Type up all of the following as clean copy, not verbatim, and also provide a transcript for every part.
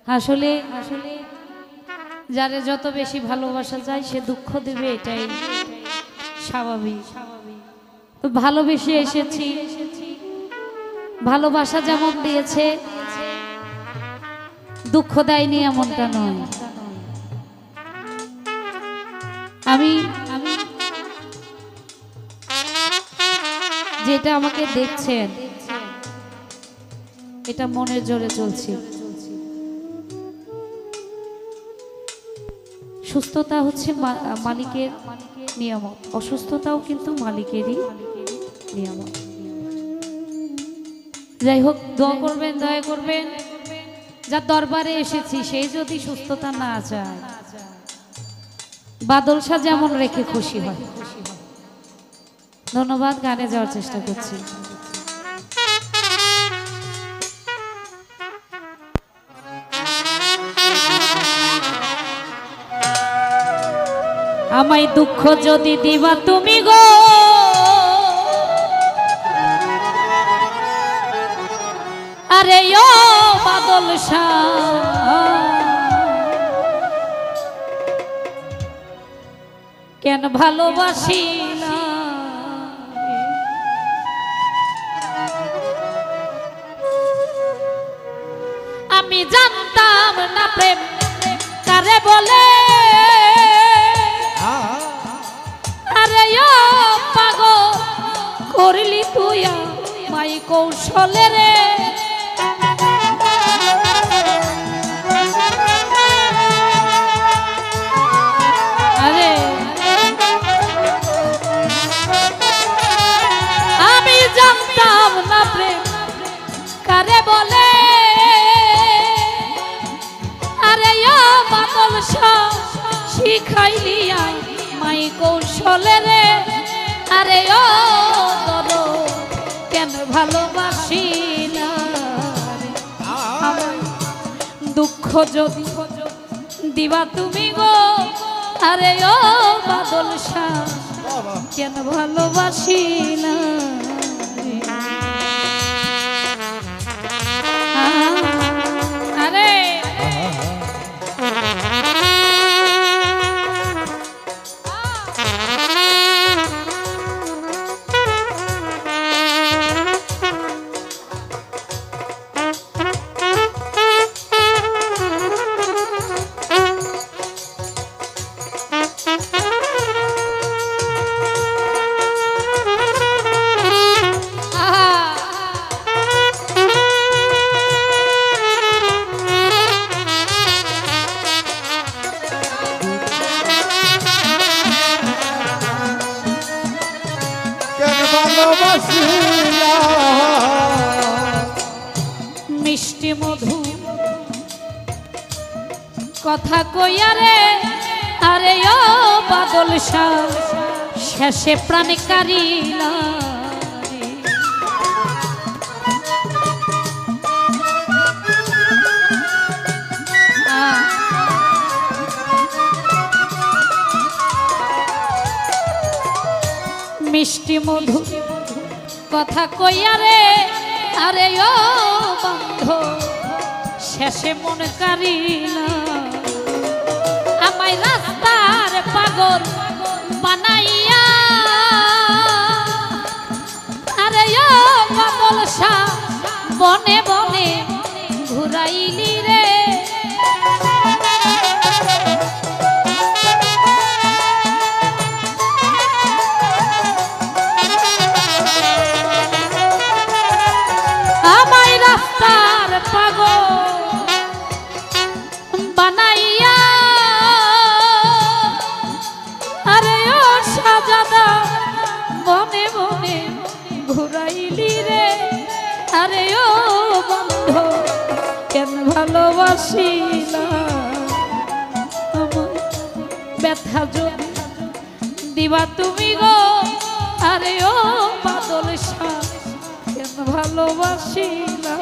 আসলে যারে যত বেশি ভালোবাসা যায় সে দুঃখ দেবে, এটাই স্বাভাবিক। তো ভালোবেসে এসেছি, ভালোবাসা যেমন দিয়েছে দুঃখ দেয়নি এমনটা নয়। আমি যেটা আমাকে দেখছেন এটা মনের জোরে চলছে। সুস্থতা হচ্ছে মালিকের নিয়ামত, অসুস্থতাও কিন্তু মালিকেরই নিয়ামত। যাই হোক, দোয়া করবেন, দয়া করবেন। যার দরবারে এসেছি সেই যদি সুস্থতা না চায়, বাদল শাহ যেমন রেখে খুশি হয়। ধন্যবাদ। গানে যাওয়ার চেষ্টা করছি। আমায় দুঃখ যদি দিবা তুমি গো, আরে ও বাদল শাহ, কেন ভালোবাসি না? আমি জানতাম না প্রেম কারে বলে, আরে ও পাগল করলি তুই মাই কৌশলে রে। আরে আমি জানতাম না প্রেম কারে বলে, আরে ও বাদল শাহ শিখাইলি মাই কৌশলে রে। আরে ও দরো কেন ভালোবাসি না? দুঃখ যদি দিবা তুমি গো, আরে ও বাদল শাহ কেন ভালোবাসি না? আরে মিষ্টি মধু কথা কইয়া রে, আরে ও বাদল শাহ শেষে প্রাণ কারিলা। মিষ্টি মধু কথা কইয়া রে, আরে ও বন্ধু শেষে মন কারিলা। আমায় রাস্তার পাগল বানাইয়া, আরে ও বাদল শাহ বনে বনে ঘুরাইলি রে। আমায় রাস্তার পাগল বানাইয়া, আরে ও সাজাদা বনে বনে ঘুরাই করিলি রে আরে ও বন্ধু কেন ভালোবাসিলা আমায় ব্যথা যদি দিবা তুমি গো আরে ও বাদল শাহ কেন ভালোবাসিলা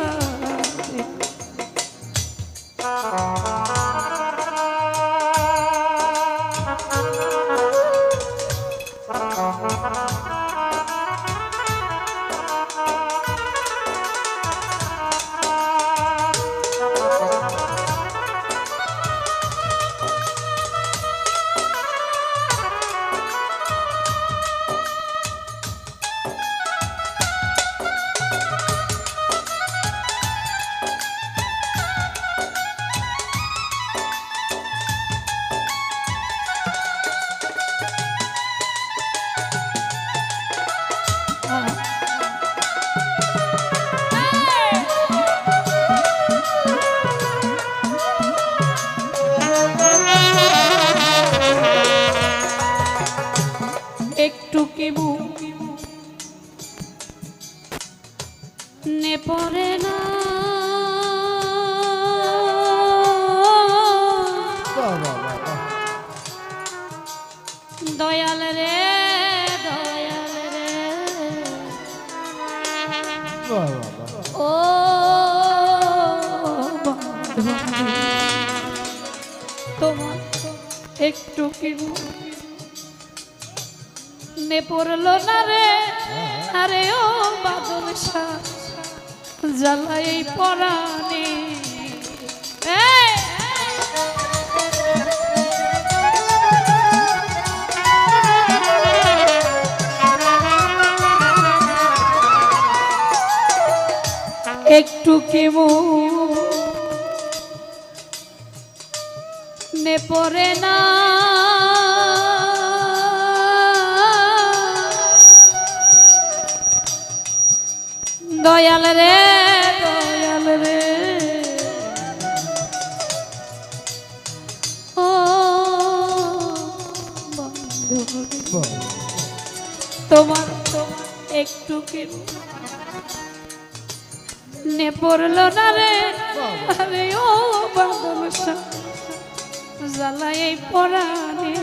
একটু কেবু নে পড়ে না দয়াল রে দয়াল রে ও তোমার একটু কেবু নে পড়লো না রে আরে ও বাদল শাহ জ্বালাই পরাণে একটু কেমন নে পড়ে না দয়াল রে দয়াল রে ও বন্ধু তোমার একটু কি নে পড়লো না রে আরে ও বাদল শাহ জ্বালাই পরাণে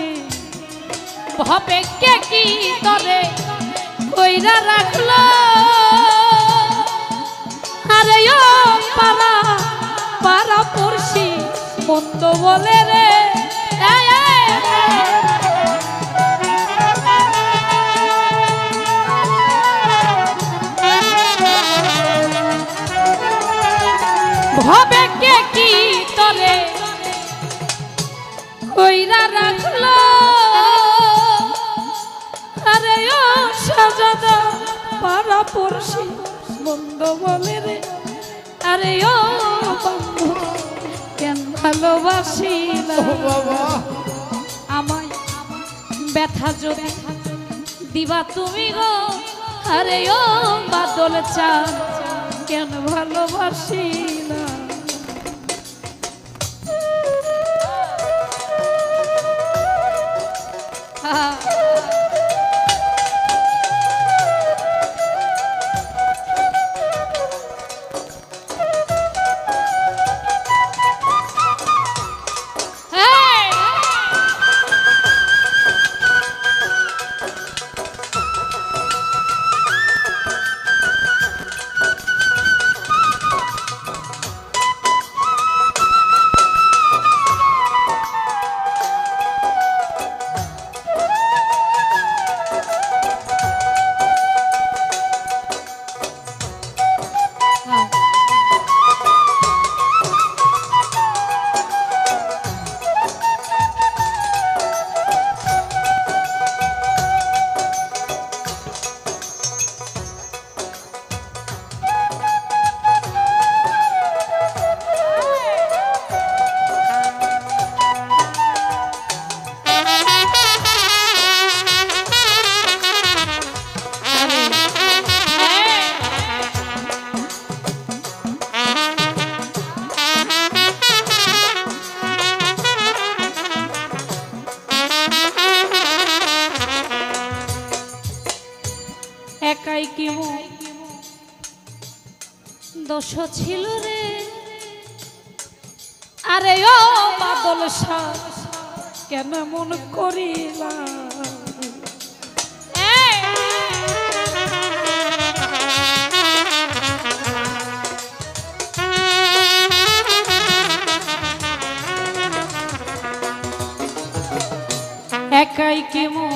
ভাবে কে কি তরে কইরা রাখলো আরে ও পারা পারা পড়শি মন্দ বলে রে ভাবে কে কি তরে কইরা রাখলো আরে ও সাজাদা পারা পড়শি বন্ধ বলে রে আরে ও বন্ধু কেন ভালোবাসিলা আমায় ব্যথা যদি দিবা তুমি গো আরে ও বাদল চাঁদ কেন ভালোবাসিলা দোষ ছিল রে আরে ও বাদল শাহ কেন মন করিলাম একাই কেমন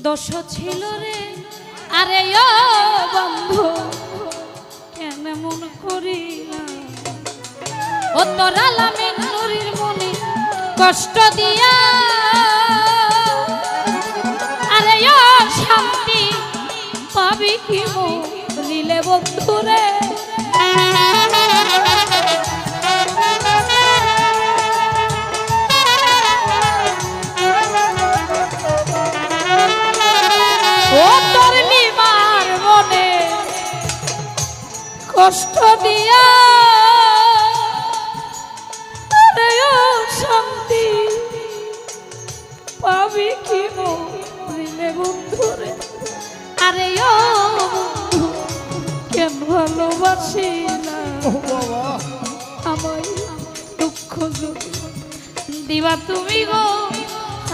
দোষ ছিল রে আরে ও বন্ধু কেন মন করিলাম ও তোর আলামিন নুরির মনে কষ্ট দিয়া আরে ও শান্তি পাবি কি মরিলে বন্ধু রে ও তোর নিমার মনে কষ্ট দিয়া আরে ও শান্তি পাবি কি মরিলে বন্ধু রে আরে ও বন্ধু কেন ভালোবাসি না আমায় দুঃখ দিবা তুমি গো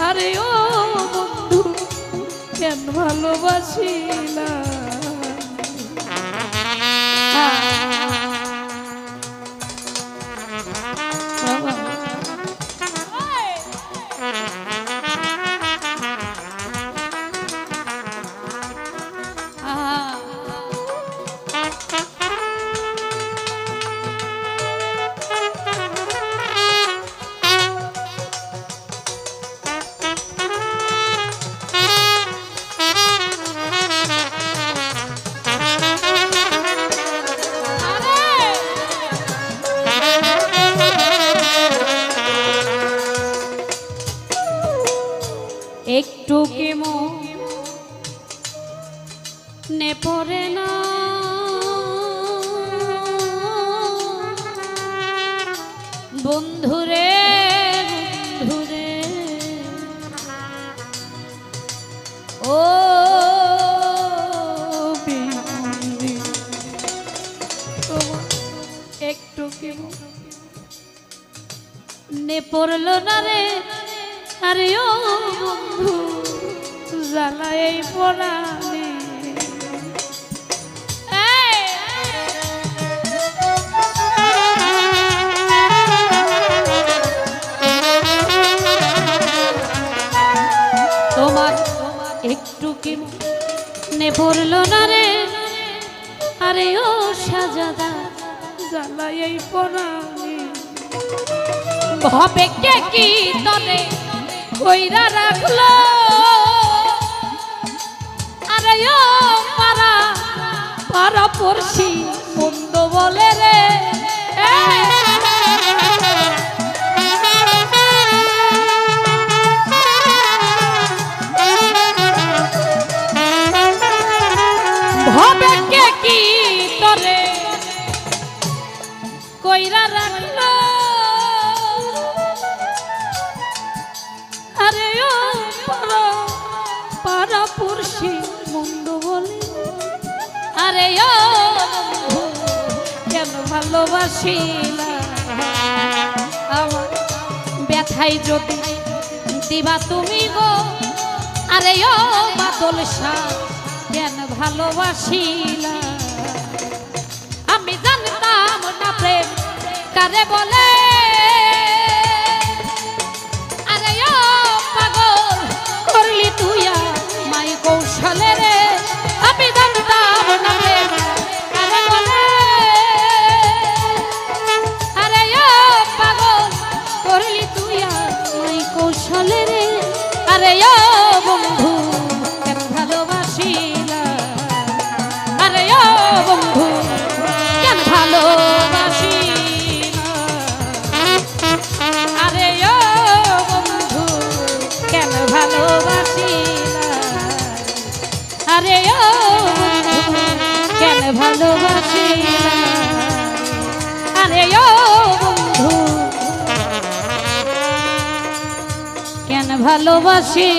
আরে ও বন্ধু কেন ভালোবাসি না একটু কেমন নে পড়ে না বন্ধুরে বন্ধুরে ও একটু কেমন নে পড়লো না রে আরে ও বন্ধু জ্বালাই পরাণে তোমার একটু কি নে পড়লো না রে আরে ও সাজাদা জ্বালাই পরাণে ভবে কে কি তরে কইরা রাখলো আরে ও পারা পারা পড়ছি বন্ধ বলে রে ভবে কে কি তরে কইরা রাখলো আরে ও পারা পড়ছি মন্দ বলে আরে ও কেন ভালোবাসি না আমার ব্যথাই যদি দিবা তুমি গো আরে ও বাদল শাহ কেন ভালোবাসি না আমি জানতাম না প্রেম কারে বলে আরে ও পাগল করলি তুই মাই কৌশলে রে আমি জানতাম না প্রেম কারে বলে আরে ও পাগল করলি তুই মাই কৌশলে রে আরে ও বন্ধু কেন ভালোবাসি না আরে ও বন্ধু কেন ভালোবাসি আরে ও বন্ধু কেন ভালোবাসি আরে ও বন্ধু কেন ভালোবাসি আরে ও বন্ধু কেন ভালোবাসি